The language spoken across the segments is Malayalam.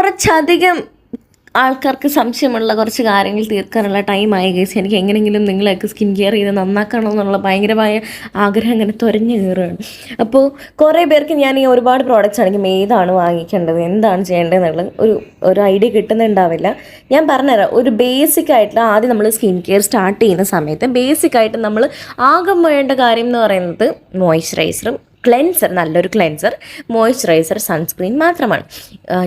കുറച്ചധികം ആൾക്കാർക്ക് സംശയമുള്ള കുറച്ച് കാര്യങ്ങൾ തീർക്കാനുള്ള ടൈമായി ഗൈസ്. എനിക്ക് എങ്ങനെയെങ്കിലും നിങ്ങളെയൊക്കെ സ്കിൻ കെയർ ചെയ്ത് നന്നാക്കണമെന്നുള്ള ഭയങ്കരമായ ആഗ്രഹം അങ്ങനെ തുരഞ്ഞു കയറുകയാണ്. അപ്പോൾ കുറേ പേർക്ക് ഞാൻ ഈ ഒരുപാട് പ്രോഡക്റ്റ്സ് ആണെങ്കിൽ ഏതാണ് വാങ്ങിക്കേണ്ടത്, എന്താണ് ചെയ്യേണ്ടതെന്നുള്ള ഒരു ഐഡിയ കിട്ടുന്നുണ്ടാവില്ല. ഞാൻ പറഞ്ഞുതരാം. ഒരു ബേസിക് ആയിട്ടുള്ള ആദ്യം നമ്മൾ സ്കിൻ കെയർ സ്റ്റാർട്ട് ചെയ്യുന്ന സമയത്ത് ബേസിക്കായിട്ട് നമ്മൾ ആകെ വേണ്ട കാര്യം എന്ന് പറയുന്നത് മോയ്സ്ചറൈസറും ക്ലെൻസർ, നല്ലൊരു ക്ലെൻസർ, മോയ്സ്ചറൈസർ, സൺസ്ക്രീൻ മാത്രമാണ്.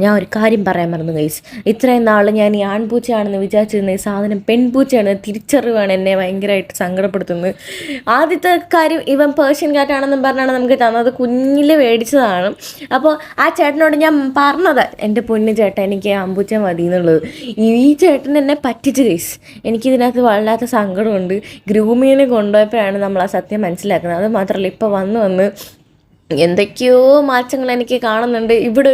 ഞാൻ ഒരു കാര്യം പറയാൻ മറന്നു ഗൈസ്. ഇത്രയും നാൾ ഞാൻ ഈ ആൺപൂച്ചയാണെന്ന് വിചാരിച്ചിരുന്ന ഈ സാധനം പെൺപൂച്ചയാണ്. തിരിച്ചറിവാണ് എന്നെ ഭയങ്കരമായിട്ട് സങ്കടപ്പെടുത്തുന്നത്. ആദ്യത്തെ കാര്യം ഇവൻ പേർഷ്യൻ കാറ്റാണെന്നും പറഞ്ഞാണ് നമുക്ക് തന്നത്. കുഞ്ഞിൽ മേടിച്ചതാണ്. അപ്പോൾ ആ ചേട്ടനോട് ഞാൻ പറഞ്ഞത്, എൻ്റെ പൊന്നു ചേട്ടൻ എനിക്ക് ആൺപൂച്ച മതി എന്നുള്ളത്. ഈ ചേട്ടൻ എന്നെ പറ്റിച്ച് ഗൈസ്. എനിക്കിതിനകത്ത് വല്ലാത്ത സങ്കടമുണ്ട്. ഗ്രൂമിങ്ങിന് കൊണ്ടുപോയപ്പോഴാണ് നമ്മൾ ആ സത്യം മനസ്സിലാക്കുന്നത്. അത് മാത്രമല്ല ഇപ്പോൾ വന്ന് എന്തൊക്കെയോ മാറ്റങ്ങൾ എനിക്ക് കാണുന്നുണ്ട്. ഇവിടെ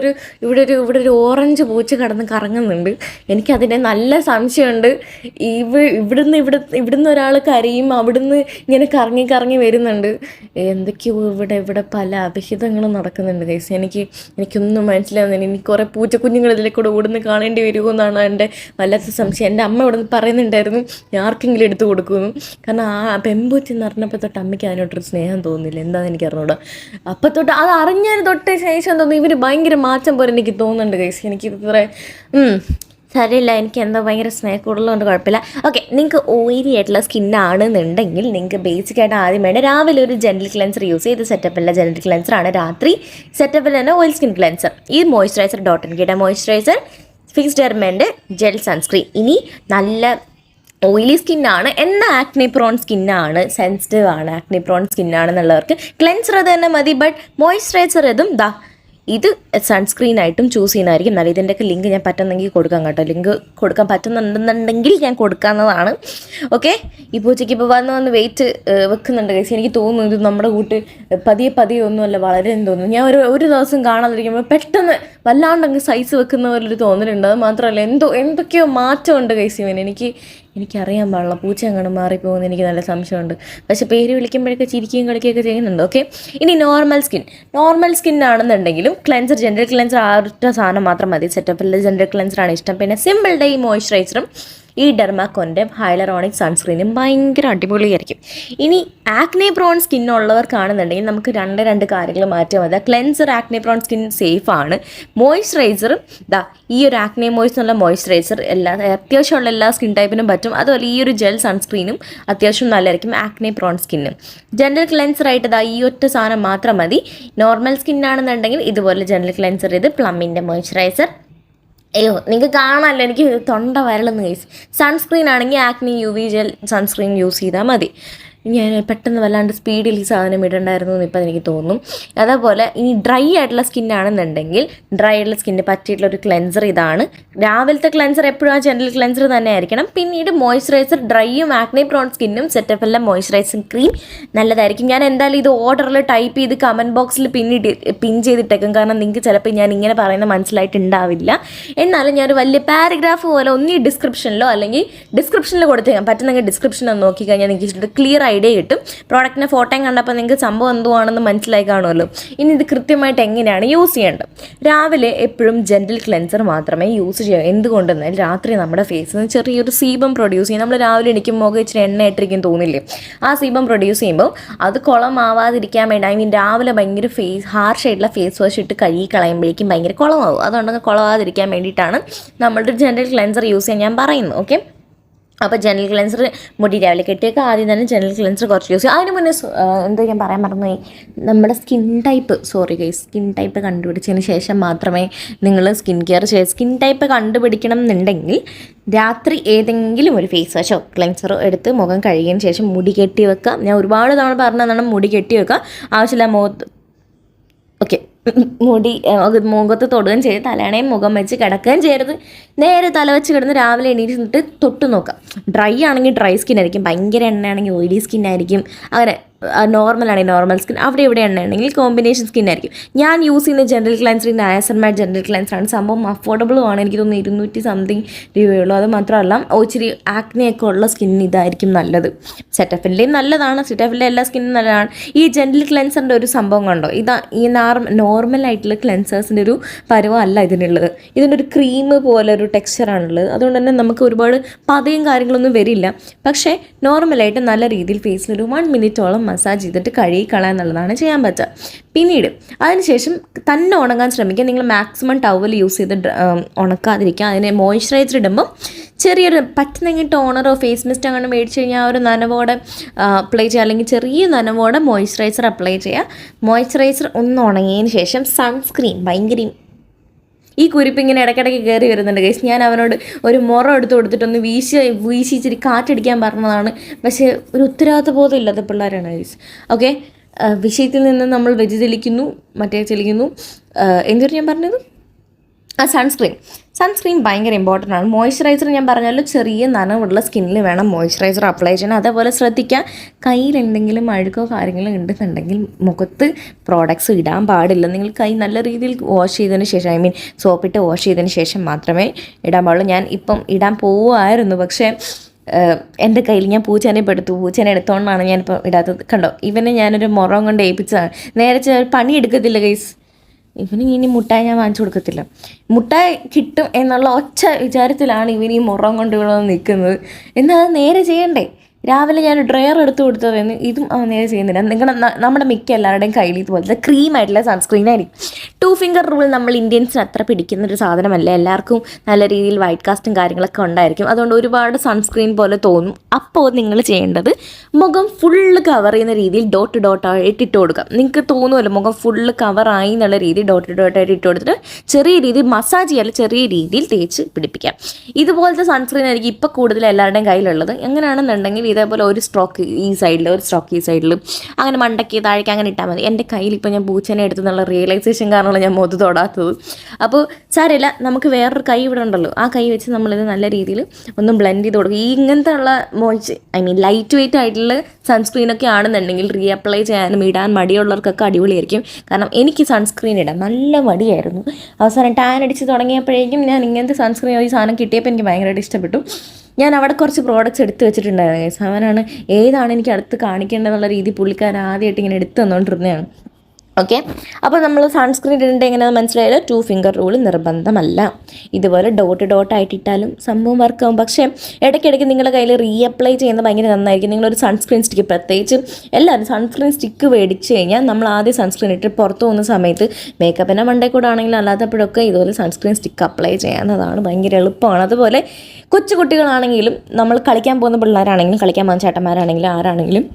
ഒരു ഓറഞ്ച് പൂച്ച കിടന്ന് കറങ്ങുന്നുണ്ട്. എനിക്കതിനെ നല്ല സംശയമുണ്ട്. ഇവിടുന്ന് ഒരാൾ കരയും, അവിടുന്ന് ഇങ്ങനെ കറങ്ങി വരുന്നുണ്ട്. എന്തൊക്കെയോ ഇവിടെ പല അഭിഹിതങ്ങളും നടക്കുന്നുണ്ട് ഗൈസ്. എനിക്കൊന്നും മനസ്സിലാവുന്നില്ല. എനിക്ക് കുറേ പൂച്ചക്കുഞ്ഞുങ്ങൾ ഇതിലെ കൂടെ ഓടുന്ന് കാണേണ്ടി വരുമോ എന്നാണ് എൻ്റെ വല്ലാത്ത സംശയം. എൻ്റെ അമ്മ ഇവിടെ നിന്ന് പറയുന്നുണ്ടായിരുന്നു ഞാൻ ആർക്കെങ്കിലും എടുത്തു കൊടുക്കുമെന്ന്. കാരണം ആ പെൺപൂച്ച എന്ന് പറഞ്ഞപ്പോൾ തൊട്ട് അമ്മയ്ക്ക് അതിനോട്ടൊരു സ്നേഹം തോന്നുന്നില്ല. എന്താണെന്ന് എനിക്ക് അറിഞ്ഞൂടാ. അപ്പം തൊട്ട് അത് അറിഞ്ഞതിന് തൊട്ട് ശേഷം തോന്നുന്നു ഇവർ ഭയങ്കര മാറ്റം പോലെ എനിക്ക് തോന്നുന്നുണ്ട് ഗൈസ്. എനിക്ക് ഇത്ര ശരിയില്ല. എനിക്ക് എന്താ ഭയങ്കര സ്നേഹം കൂടുതലുകൊണ്ട് കുഴപ്പമില്ല. ഓക്കെ, നിങ്ങൾക്ക് ഓയിലി ആയിട്ടുള്ള സ്കിന്നാണെന്നുണ്ടെങ്കിൽ നിങ്ങൾക്ക് ബേസിക്കായിട്ട് ആദ്യം വേണ്ട രാവിലെ ഒരു ജെൻറ്റൽ ക്ലെൻസർ യൂസ് ചെയ്ത് സെറ്റപ്പല്ല ജെൻറ്റൽ ക്ലെൻസറാണ്. രാത്രി സെറ്റപ്പിൽ തന്നെ ഓയിൽ സ്കിൻ ക്ലെൻസർ. ഈ മോയ്സ്ചറൈസർ ഡോട്ട്&കീയുടെ മോയ്സ്ചറൈസർ, ഫിക്സ് ഡെർമൻ്റെ ജെൽ സൺസ്ക്രീൻ. ഇനി നല്ല ഓയിലി സ്കിന്നാണ് എന്നാൽ ആക്നെ പ്രോൺ സ്കിന്നാണ്, സെൻസിറ്റീവ് ആണ്, ആക്നെ പ്രോൺ സ്കിന്നാണെന്നുള്ളവർക്ക് ക്ലെൻസർ അത് തന്നെ മതി. ബട്ട് മോയ്സ്ചറൈസർ ഇത് സൺസ്ക്രീനായിട്ടും ചൂസ് ചെയ്യുന്നതായിരിക്കും നല്ല. ഇതിൻ്റെയൊക്കെ ലിങ്ക് ഞാൻ പറ്റുന്നെങ്കിൽ കൊടുക്കാം കേട്ടോ. ലിങ്ക് കൊടുക്കാൻ പറ്റുന്നുണ്ടെന്നുണ്ടെങ്കിൽ ഞാൻ കൊടുക്കാവുന്നതാണ്. ഓക്കെ, ഈ പൂച്ചയ്ക്ക് ഇപ്പോൾ വന്ന് വെയിറ്റ് വെക്കുന്നുണ്ട് ഗൈസ്. എനിക്ക് തോന്നുന്നു ഇത് നമ്മുടെ കൂട്ട് പതിയെ ഒന്നുമല്ല വളരെയെന്ന് തോന്നുന്നു. ഞാൻ ഒരു ദിവസം കാണാതിരിക്കുമ്പോൾ പെട്ടെന്ന് വല്ലാണ്ടങ്ങ് സൈസ് വെക്കുന്ന പോലൊരു തോന്നലുണ്ട്. അത് മാത്രമല്ല എന്തൊക്കെയോ മാറ്റമുണ്ട് ഗൈസ് ഇവന്. എനിക്കറിയാൻ പാടില്ല. പൂച്ച അങ്ങനെ മാറിപ്പോകുമെന്ന് എനിക്ക് നല്ല സംശയമുണ്ട്. പക്ഷേ പേര് വിളിക്കുമ്പോഴൊക്കെ ചിരിക്കുകയും കളിക്കുകയൊക്കെ ചെയ്യുന്നുണ്ട്. ഓക്കെ, ഇനി നോർമൽ സ്കിന്നാണെന്നുണ്ടെങ്കിലും ക്ലെൻസർ, ജെൻറ്റൽ ക്ലെൻസർ ആ ഒറ്റ സാധനം മാത്രം മതി. സെറ്റപ്പിൽ ജെൻറ്റൽ ക്ലെൻസറാണ് ഇഷ്ടം. പിന്നെ സിമ്പിൾ ഡേ മോയ്സ്ചറൈസറും ഈ ഡെർമാക്കോൻ്റെ ഹൈലറോണിക് സൺസ്ക്രീനും ഭയങ്കര അടിപൊളിയായിരിക്കും. ഇനി ആക്നെ പ്രോൺ സ്കിന്നുള്ളവർക്കാണെന്നുണ്ടെങ്കിൽ നമുക്ക് രണ്ട് കാര്യങ്ങൾ മാറ്റിയാൽ മതി. ക്ലെൻസർ ആക്നെ പ്രോൺ സ്കിൻ സേഫാണ്. മോയ്സ്ചറൈസറും ഈ ഒരു ആക്നെ മോയ്സ് എന്നുള്ള മോയ്സ്ചറൈസർ അത്യാവശ്യമുള്ള എല്ലാ സ്കിൻ ടൈപ്പിനും പറ്റും. അതുപോലെ ഈ ഒരു ജെൽ സൺസ്ക്രീനും അത്യാവശ്യം നല്ലതായിരിക്കും ആക്നെ പ്രോൺ സ്കിന്നും. ജെൻറ്റൽ ക്ലെൻസറായിട്ട് ഈ ഒറ്റ സാധനം മാത്രം മതി. നോർമൽ സ്കിന്നാണെന്നുണ്ടെങ്കിൽ ഇതുപോലെ ജെൻറ്റൽ ക്ലെൻസർ ചെയ്ത് പ്ലമ്മിൻ്റെ മോയ്സ്ചറൈസർ. അയ്യോ, നിങ്ങൾക്ക് കാണാമല്ലോ എനിക്ക് തൊണ്ട വരളെന്ന് ഗൈസ്. സൺസ്ക്രീൻ ആണെങ്കിൽ acne UV gel sunscreen use ചെയ്താൽ മതി. ഞാൻ പെട്ടെന്ന് വല്ലാണ്ട് സ്പീഡിൽ ഈ സാധനം ഇടണ്ടായിരുന്നു എന്ന് ഇപ്പം എനിക്ക് തോന്നും. അതേപോലെ ഇനി ഡ്രൈ ആയിട്ടുള്ള സ്കിന്നാണെന്നുണ്ടെങ്കിൽ ഡ്രൈ ആയിട്ടുള്ള സ്കിന്നിന് പറ്റിയിട്ടുള്ളൊരു ക്ലെൻസർ ഇതാണ്. രാവിലത്തെ ക്ലെൻസർ എപ്പോഴും ആ ജെൻറ്റൽ ക്ലെൻസർ തന്നെ ആയിരിക്കണം. പിന്നീട് മോയ്സ്ചറൈസർ ഡ്രൈയും ആക്നെ പ്രോൺ സ്കിന്നും സെറ്റപ്പെല്ലാം മോയ്സ്ചറൈസിങ് ക്രീം നല്ലതായിരിക്കും. ഞാൻ എന്തായാലും ഇത് ഓർഡറിൽ ടൈപ്പ് ചെയ്ത് കമൻറ്റ് ബോക്സിൽ പിൻ ചെയ്തിട്ടേക്കും. കാരണം നിങ്ങൾക്ക് ചിലപ്പോൾ ഞാൻ ഇങ്ങനെ പറയുന്നത് മനസ്സിലായിട്ടുണ്ടാവില്ല. എന്നാലും ഞാനൊരു വലിയ പാരഗ്രാഫ് പോലെ ഒന്നീ ഡിസ്ക്രിപ്ഷനിലോ അല്ലെങ്കിൽ ഡിസ്ക്രിപ്ഷനിൽ കൊടുത്തേക്കാം. പറ്റുന്നെങ്കിൽ ഡിസ്ക്രിപ്ഷനിൽ നോക്കി കഴിഞ്ഞാൽ നിങ്ങൾക്ക് ക്ലിയർ ഐഡിയ കിട്ടും. പ്രോഡക്റ്റിൻ്റെ ഫോട്ടോയും കണ്ടപ്പോൾ നിങ്ങൾക്ക് സംഭവം എന്തുവാണെന്ന് മനസ്സിലായി കാണുമല്ലോ. ഇനി ഇത് കൃത്യമായിട്ട് എങ്ങനെയാണ് യൂസ് ചെയ്യേണ്ടത്? രാവിലെ എപ്പോഴും ജെൻറ്റൽ ക്ലെൻസർ മാത്രമേ യൂസ് ചെയ്യാവൂ. എന്തുകൊണ്ടെന്നാൽ രാത്രി നമ്മുടെ ഫേസിൽ ചെറിയൊരു സീബം പ്രൊഡ്യൂസ് ചെയ്യും. നമ്മൾ രാവിലെ എണീക്കുമ്പോൾ ഇച്ചിരി എണ്ണയായിട്ടിരിക്കും തോന്നില്ലേ? ആ സീബം പ്രൊഡ്യൂസ് ചെയ്യുമ്പോൾ അത് കുളമാവാതിരിക്കാൻ വേണ്ടി രാവിലെ ഭയങ്കര ഹാർഷായിട്ടുള്ള ഫേസ് വാഷ് ഇട്ട് കഴുകി കളയുമ്പോഴേക്കും ഭയങ്കര കുളമാവും. അതുകൊണ്ടൊക്കെ കുളമാവാതിരിക്കാൻ വേണ്ടിയിട്ടാണ് നമ്മളുടെ ജെൻറ്റൽ ക്ലെൻസർ യൂസ് ചെയ്യാൻ ഞാൻ പറയുന്നത്. ഓക്കെ, അപ്പോൾ ജെൻറ്റൽ ക്ലെൻസർ മുടി രാവിലെ കെട്ടിയൊക്കെ ആദ്യം തന്നെ ജെൻറ്റൽ ക്ലെൻസർ കുറച്ച് യൂസ് ചെയ്യും. അതിന് മുന്നേ എന്താ ഞാൻ പറയാൻ മറന്നുപോയി, നമ്മുടെ സ്കിൻ ടൈപ്പ് കണ്ടുപിടിച്ചതിന് ശേഷം മാത്രമേ നിങ്ങൾ സ്കിൻ കെയർ ചെയ്യുക. സ്കിൻ ടൈപ്പ് കണ്ടുപിടിക്കണം എന്നുണ്ടെങ്കിൽ രാത്രി ഏതെങ്കിലും ഒരു ഫേസ് വാഷോ ക്ലെൻസറോ എടുത്ത് മുഖം കഴുകിയതിന് ശേഷം മുടി കെട്ടി വെക്കുക. ഞാൻ ഒരുപാട് തവണ പറഞ്ഞതാണ് മുടി കെട്ടി വെക്കുക. ആവശ്യമില്ല മുഖത്ത് മുടി മുഖത്ത് തൊടുകയും ചെയ്ത് തലയണയും മുഖം വെച്ച് കിടക്കുകയും ചെയ്യരുത്. നേരെ തല വെച്ച് കിടന്ന് രാവിലെ എണീറ്റിട്ട് തൊട്ട് നോക്കാം. ഡ്രൈ ആണെങ്കിൽ ഡ്രൈ സ്കിൻ ആയിരിക്കും, ഭയങ്കര എണ്ണയാണെങ്കിൽ ഓയിലി സ്കിൻ ആയിരിക്കും. അങ്ങനെ നോർമലാണെങ്കിൽ നോർമൽ സ്കിൻ, അവിടെ ഇവിടെ എണ്ണയാണെങ്കിൽ കോമ്പിനേഷൻ സ്കിൻ ആയിരിക്കും. ഞാൻ യൂസ് ചെയ്യുന്ന ജനറൽ ക്ലൻസർ നയാസിനമൈഡ് ജനറൽ ക്ലൻസറാണ്. സംഭവം അഫോർഡബിളും ആണ്. എനിക്ക് തോന്നുന്നു 200 സംതിങ് രൂപയുള്ളൂ. അത് മാത്രമല്ല ഇച്ചിരി ആക്നെയൊക്കെ ഉള്ള സ്കിന്നിന് ഇതായിരിക്കും നല്ലത്. സെറ്റഫിൻ്റെയും നല്ലതാണ്, സെറ്റഫിൻ്റെ എല്ലാ സ്കിന്നും നല്ലതാണ്. ഈ ജനറൽ ക്ലെൻസറിൻ്റെ ഒരു സംഭവം കണ്ടോ, ഈ നോർമലായിട്ടുള്ള ക്ലെൻസേഴ്സിൻ്റെ ഒരു പരുവമല്ല ഇതിനുള്ളത്. ഇതിൻ്റെ ഒരു ക്രീം പോലെ ഒരു ടെക്സ്ചറാണുള്ളത്. അതുകൊണ്ട് തന്നെ നമുക്ക് ഒരുപാട് പതയും കാര്യങ്ങളൊന്നും വരില്ല. പക്ഷേ നോർമലായിട്ട് നല്ല രീതിയിൽ ഫേസിലൊരു 1 മിനിറ്റോളം മസാജ് ചെയ്തിട്ട് കഴുകി കളയാൻ എന്നുള്ളതാണ് ചെയ്യാൻ പറ്റുക. പിന്നീട് അതിനുശേഷം തന്നെ ഉണങ്ങാൻ ശ്രമിക്കുക. നിങ്ങൾ മാക്സിമം ടവൽ യൂസ് ചെയ്ത് ഉണക്കാതിരിക്കുക. അതിനെ മോയ്സ്ചറൈസർ ഇടുമ്പം ചെറിയൊരു പറ്റുന്നെങ്കിൽ ടോണറോ ഫേസ് മിസ്റ്റ് അങ്ങനെ മേടിച്ച് കഴിഞ്ഞാൽ ഒരു നനവോടെ അപ്ലൈ ചെയ്യുക, അല്ലെങ്കിൽ ചെറിയ നനവോടെ മോയ്സ്ചറൈസർ അപ്ലൈ ചെയ്യുക. മോയ്സ്ചറൈസർ ഒന്ന് ഉണങ്ങിയതിന് ശേഷം സൺസ്ക്രീൻ. ഭയങ്കര ഈ കുരിപ്പ് ഇങ്ങനെ ഇടയ്ക്കിടയ്ക്ക് കയറി വരുന്നുണ്ട് ഗൈസ്. ഞാൻ അവനോട് ഒരു മുറം എടുത്ത് കൊടുത്തിട്ടൊന്ന് വീശി ഇച്ചിരി കാറ്റടിക്കാൻ പറഞ്ഞതാണ്. പക്ഷേ ഒരു ഉത്തരവാദിത്ത ബോധം ഇല്ലാത്ത പിള്ളേരാണ് ഗൈസ്. ഓക്കെ, വിഷയത്തിൽ നിന്ന് നമ്മൾ വ്യതിചലിക്കുന്നു. എന്തൊരു ഞാൻ പറഞ്ഞത്, സൺസ്ക്രീൻ ഭയങ്കര ഇമ്പോർട്ടൻ്റ് ആണ്. മോയ്സ്ചറൈസർ ഞാൻ പറഞ്ഞാലും ചെറിയ നനവുള്ള സ്കിന്നിൽ വേണം മോയ്സ്ചറൈസർ അപ്ലൈ ചെയ്യണം. അതേപോലെ ശ്രദ്ധിക്കുക, കയ്യിൽ എന്തെങ്കിലും അഴുക്കോ കാര്യങ്ങളോ ഉണ്ടെന്നുണ്ടെങ്കിൽ മുഖത്ത് പ്രോഡക്ട്സ് ഇടാൻ പാടില്ല. നിങ്ങൾ കൈ നല്ല രീതിയിൽ വാഷ് ചെയ്തതിന് ശേഷം, സോപ്പിട്ട് വാഷ് ചെയ്തതിന് ശേഷം മാത്രമേ ഇടാൻ പാടുള്ളൂ. ഞാൻ ഇപ്പം ഇടാൻ പോവുമായിരുന്നു, പക്ഷേ എൻ്റെ കയ്യിൽ ഞാൻ പൂച്ചേനെ എടുത്തോണ്ടാണ് ഞാനിപ്പോൾ ഇടാത്തത്. കണ്ടോ, ഇവനെ ഞാനൊരു മുറം കൊണ്ട് ഏൽപ്പിച്ചതാണ്. നേരെ പണി എടുക്കത്തില്ല ഗൈസ്. ഇവന് ഇനി മുട്ടായി ഞാൻ വാങ്ങിച്ചു കൊടുക്കത്തില്ല. മുട്ടായി കിട്ടും എന്നുള്ള ഒറ്റ വിചാരത്തിലാണ് ഇവൻ ഈ മുറം കൊണ്ട് ഇവിടെ നിൽക്കുന്നത്. എന്നാൽ അത് നേരെ ചെയ്യണ്ടേ? രാവിലെ ഞാൻ ഡ്രയർ എടുത്ത് കൊടുത്തതെന്ന് ഇതും നേരെ ചെയ്യുന്നില്ല. നമ്മുടെ മിക്ക എല്ലാവരുടെയും കയ്യിൽ ഇതുപോലത്തെ ക്രീമായിട്ടുള്ള സൺസ്ക്രീൻ ആയിരിക്കും. 2 ഫിംഗർ റൂൾ നമ്മൾ ഇന്ത്യൻസിന് അത്ര പിടിക്കുന്നൊരു സാധനമല്ല. എല്ലാവർക്കും നല്ല രീതിയിൽ വൈറ്റ് കാസ്റ്റും കാര്യങ്ങളൊക്കെ ഉണ്ടായിരിക്കും. അതുകൊണ്ട് ഒരുപാട് സൺസ്ക്രീൻ പോലെ തോന്നും. അപ്പോൾ നിങ്ങൾ ചെയ്യേണ്ടത് മുഖം ഫുള്ള് കവർ ചെയ്യുന്ന രീതിയിൽ ഡോട്ടായിട്ട് ഇട്ട് കൊടുക്കുക. നിങ്ങൾക്ക് തോന്നുമല്ലോ മുഖം ഫുള്ള് കവറായി എന്നുള്ള രീതിയിൽ ഡോട്ടായിട്ട് ഇട്ട് കൊടുത്തിട്ട് ചെറിയ രീതിയിൽ മസാജ് ചെയ്യാൻ ചെറിയ രീതിയിൽ തേച്ച് പിടിപ്പിക്കാം. ഇതുപോലത്തെ സൺസ്ക്രീൻ ആയിരിക്കും ഇപ്പോൾ കൂടുതൽ എല്ലാവരുടെയും കയ്യിലുള്ളത്. എങ്ങനെയാണെന്നുണ്ടെങ്കിൽ ഇതേപോലെ ഒരു സ്ട്രോക്ക് ഈ സൈഡിൽ അങ്ങനെ മണ്ടയ്ക്ക് താഴേക്ക് അങ്ങനെ ഇട്ടാൽ മതി. എൻ്റെ കയ്യിൽ ഇപ്പോൾ ഞാൻ പൂച്ചനെ എടുത്തെന്നുള്ള റിയലൈസേഷൻ കാരണമാണ് ഞാൻ മുഖത്ത് തൊടാത്തത്. അപ്പോൾ സാരമില്ല, നമുക്ക് വേറൊരു കൈ ഇവിടെ ഉണ്ടല്ലോ, ആ കൈ വെച്ച് നമ്മളിത് നല്ല രീതിയിൽ ഒന്ന് ബ്ലെൻഡ് ചെയ്ത് കൊടുക്കും. ഇങ്ങനത്തെ ഉള്ള ലൈറ്റ് വെയിറ്റ് ആയിട്ടുള്ള സൺസ്ക്രീനൊക്കെ ആണെന്നുണ്ടെങ്കിൽ റീഅപ്ലൈ ചെയ്യാനും ഇടാൻ മടിയുള്ളവർക്കൊക്കെ അടിപൊളിയായിരിക്കും. കാരണം എനിക്ക് സൺസ്ക്രീൻ ഇടാൻ നല്ല മടിയായിരുന്നു. അവസാനം ടാൻ അടിച്ച് തുടങ്ങിയപ്പോഴേക്കും ഞാൻ ഇങ്ങനത്തെ സൺസ്ക്രീൻ ഈ സാധനം കിട്ടിയപ്പോൾ എനിക്ക് ഭയങ്കരമായിട്ട് ഇഷ്ടപ്പെട്ടു. ഞാൻ അവിടെ കുറച്ച് പ്രോഡക്റ്റ്സ് എടുത്ത് വെച്ചിട്ടുണ്ടായിരുന്നു. അവനാണ് ഏതാണ് എനിക്ക് അടുത്ത് കാണിക്കേണ്ടതെന്നുള്ള രീതി പുള്ളിക്കാരൻ ആദ്യമായിട്ട് ഇങ്ങനെ എടുത്ത് തന്നുകൊണ്ടിരുന്നതാണ്. ഓക്കെ, അപ്പോൾ നമ്മൾ സൺസ്ക്രീൻ ഇടേണ്ടത് എങ്ങനെയാണെന്ന് മനസ്സിലായാലും 2 ഫിംഗർ റൂൾ നിർബന്ധമല്ല. ഇതുപോലെ ഡോട്ടായിട്ട് ഇട്ടാലും സംഭവം വർക്കാവും. പക്ഷേ ഇടയ്ക്കിടയ്ക്ക് നിങ്ങളുടെ കയ്യിൽ റീഅപ്ലൈ ചെയ്യുന്നത് ഭയങ്കര നന്നായിരിക്കും. നിങ്ങളൊരു സൺസ്ക്രീൻ സ്റ്റിക്ക്, പ്രത്യേകിച്ച് എല്ലാവരും സൺസ്ക്രീൻ സ്റ്റിക്ക് മേടിച്ച് കഴിഞ്ഞാൽ നമ്മൾ ആദ്യം സൺസ്ക്രീൻ ഇട്ട് പുറത്ത് പോകുന്ന സമയത്ത് മേക്കപ്പിൻ്റെ മണ്ടേ കൂടെ ആണെങ്കിലും അല്ലാത്തപ്പോഴൊക്കെ ഇതുപോലെ സൺസ്ക്രീൻ സ്റ്റിക്ക് അപ്ലൈ ചെയ്യാവുന്നതാണ്. ഭയങ്കര എളുപ്പമാണ്. അതുപോലെ കൊച്ചു കുട്ടികളാണെങ്കിലും നമ്മൾ കളിക്കാൻ പോകുന്ന പിള്ളേരാണെങ്കിലും കളിക്കാൻ പോകുന്ന ചേട്ടന്മാരാണെങ്കിലും ആരാണെങ്കിലും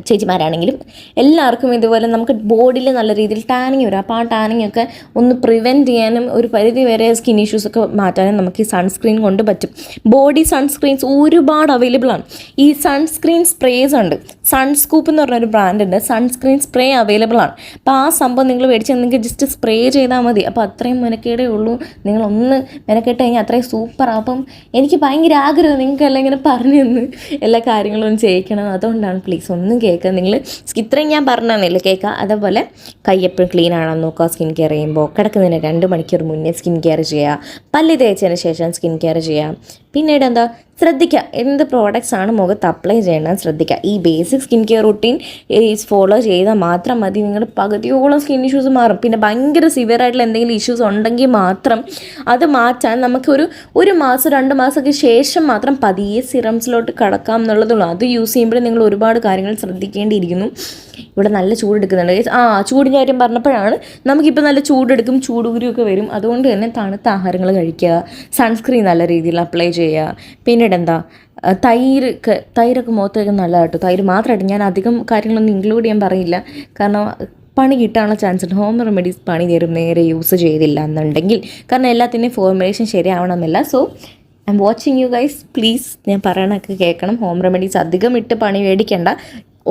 ചേച്ചിമാരാണെങ്കിലും എല്ലാവർക്കും ഇതുപോലെ നമുക്ക് ബോഡിയിൽ നല്ല രീതിയിൽ ടാനിങ് വരും. അപ്പോൾ ആ ടാനിങ് ഒക്കെ ഒന്ന് പ്രിവെൻറ്റ് ചെയ്യാനും ഒരു പരിധി വരെ സ്കിൻ ഇഷ്യൂസൊക്കെ മാറ്റാനും നമുക്ക് ഈ സൺസ്ക്രീൻ കൊണ്ട് പറ്റും. ബോഡി സൺസ്ക്രീൻസ് ഒരുപാട് അവൈലബിൾ ആണ്. ഈ സൺസ്ക്രീൻ സ്പ്രേസ് ഉണ്ട്. സൺസ്കൂപ്പ് എന്ന് പറഞ്ഞൊരു ബ്രാൻഡ് ഉണ്ട്. സൺസ്ക്രീൻ സ്പ്രേ അവൈലബിൾ ആണ്. അപ്പോൾ ആ സംഭവം നിങ്ങൾ മേടിച്ച് നിങ്ങൾക്ക് ജസ്റ്റ് സ്പ്രേ ചെയ്താൽ മതി. അപ്പോൾ അത്രയും മെനക്കേടേ ഉള്ളൂ. നിങ്ങളൊന്ന് മെനക്കെട്ട് കഴിഞ്ഞാൽ അത്രയും സൂപ്പറാണ്. അപ്പം എനിക്ക് ഭയങ്കര ആഗ്രഹം നിങ്ങൾക്ക് എല്ലാം ഇങ്ങനെ പറഞ്ഞു തന്ന് എല്ലാ കാര്യങ്ങളും ചെയ്യിക്കണം. അതുകൊണ്ടാണ് പ്ലീസ് ഒന്നും കേൾക്കുക. നിങ്ങൾ ഇത്രയും ഞാൻ പറഞ്ഞില്ല കേൾക്കുക. അതേപോലെ കൈ എപ്പോഴും ക്ലീൻ ആണെന്ന് നോക്കുക. സ്കിൻ കെയർ ചെയ്യുമ്പോൾ കിടക്കുന്നതിന് 2 മണിക്കൂർ മുന്നേ സ്കിൻ കെയർ ചെയ്യുക. പല്ല് തേച്ചതിന് ശേഷം സ്കിൻ കെയർ ചെയ്യുക. പിന്നീട് എന്താ ശ്രദ്ധിക്കുക, എന്ത് പ്രോഡക്റ്റ്സ് ആണ് മുഖത്ത് അപ്ലൈ ചെയ്യണമെന്ന് ശ്രദ്ധിക്കുക. ഈ basic skin care routine follow ചെയ്താൽ മാത്രം മതി. നിങ്ങളുടെ പകുതിയോളം സ്കിൻ ഇഷ്യൂസ് മാറും. പിന്നെ ഭയങ്കര സിവിയർ ആയിട്ടുള്ള എന്തെങ്കിലും ഇഷ്യൂസ് ഉണ്ടെങ്കിൽ മാത്രം അത് മാറ്റാൻ നമുക്കൊരു 1 മാസം 2 മാസമൊക്കെ ശേഷം മാത്രം പതിയെ സിറംസിലോട്ട് കടക്കാം എന്നുള്ളതുള്ളൂ. അത് യൂസ് ചെയ്യുമ്പോഴേ നിങ്ങൾ ഒരുപാട് കാര്യങ്ങൾ ശ്രദ്ധിക്കേണ്ടിയിരിക്കുന്നു. ഇവിടെ നല്ല ചൂടെടുക്കുന്നുണ്ട്. ചൂടിൻ്റെ കാര്യം പറഞ്ഞപ്പോഴാണ്, നമുക്കിപ്പോൾ നല്ല ചൂടെടുക്കും, ചൂടുകുരുമൊക്കെ വരും. അതുകൊണ്ട് തന്നെ തണുത്ത ആഹാരങ്ങൾ കഴിക്കുക, സൺസ്ക്രീൻ നല്ല രീതിയിൽ അപ്ലൈ ചെയ്യുക. പിന്നീട് എന്താ, തൈരൊക്കെ മുഖത്തേക്ക് നല്ലതായിട്ട്. തൈര് മാത്രമായിട്ട് ഞാൻ അധികം കാര്യങ്ങളൊന്നും ഇൻക്ലൂഡ് ചെയ്യാൻ പറയില്ല. കാരണം പണി കിട്ടാനുള്ള ചാൻസ് ഉണ്ട്. ഹോം റെമഡീസ് പണി തരും നേരെ യൂസ് ചെയ്തില്ല എന്നുണ്ടെങ്കിൽ. കാരണം എല്ലാത്തിൻ്റെയും ഫോർമുലേഷൻ ശരിയാവണമെന്നില്ല. So I'm watching you guys, please ഞാൻ പറയണൊക്കെ കേൾക്കണം. ഹോം റെമഡീസ് അധികം ഇട്ട് പണി മേടിക്കേണ്ട.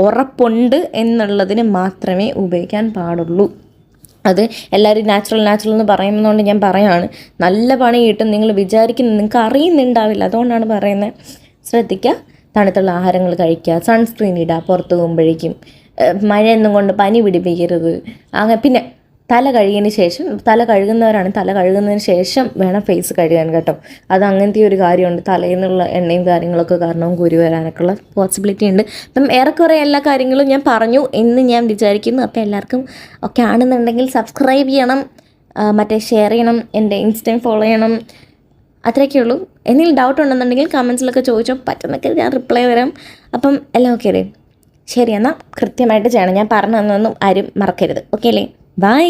ഉറപ്പുണ്ട് എന്നുള്ളതിന് മാത്രമേ ഉപയോഗിക്കാൻ പാടുള്ളൂ. അത് എല്ലാവരും നാച്ചുറൽ എന്ന് പറയുന്നതുകൊണ്ട് ഞാൻ പറയുകയാണ്. നല്ല പണി കിട്ടും നിങ്ങൾ വിചാരിക്കുന്നത്, നിങ്ങൾക്ക് അറിയുന്നുണ്ടാവില്ല. അതുകൊണ്ടാണ് പറയുന്നത്. ശ്രദ്ധിക്കുക. തണുത്തുള്ള ആഹാരങ്ങൾ കഴിക്കുക, സൺസ്ക്രീൻ ഇടുക പുറത്ത് പോകുമ്പോഴേക്കും, മഴയൊന്നും കൊണ്ട് പനി പിടിപ്പിക്കരുത്. അങ്ങനെ പിന്നെ തല കഴുകുന്നതിന് ശേഷം വേണം ഫേസ് കഴുകാൻ കേട്ടോ. അത് അങ്ങനത്തെ ഒരു കാര്യമുണ്ട്. തലയിൽ നിന്നുള്ള എണ്ണയും കാര്യങ്ങളൊക്കെ കാരണവും കുരു വരാനൊക്കെയുള്ള പോസിബിലിറ്റി ഉണ്ട്. അപ്പം ഏറെക്കുറെ എല്ലാ കാര്യങ്ങളും ഞാൻ പറഞ്ഞു എന്ന് ഞാൻ വിചാരിക്കുന്നു. അപ്പോൾ എല്ലാവർക്കും ഒക്കെ ആണെന്നുണ്ടെങ്കിൽ സബ്സ്ക്രൈബ് ചെയ്യണം, മറ്റേ ഷെയർ ചെയ്യണം, എൻ്റെ ഇൻസ്റ്റയും ഫോളോ ചെയ്യണം. അത്രയൊക്കെ ഉള്ളൂ. എന്തെങ്കിലും ഡൗട്ട് ഉണ്ടെന്നുണ്ടെങ്കിൽ കമൻസിലൊക്കെ ചോദിച്ചോ, പറ്റുന്നൊക്കെ ഞാൻ റിപ്ലൈ തരാം. അപ്പം എല്ലാം ഓക്കെ അല്ലേ? ശരി, എന്നാൽ കൃത്യമായിട്ട് ചെയ്യണം. ഞാൻ പറഞ്ഞു തന്നൊന്നും ആരും മറക്കരുത്. ഓക്കെ അല്ലേ? ബൈ.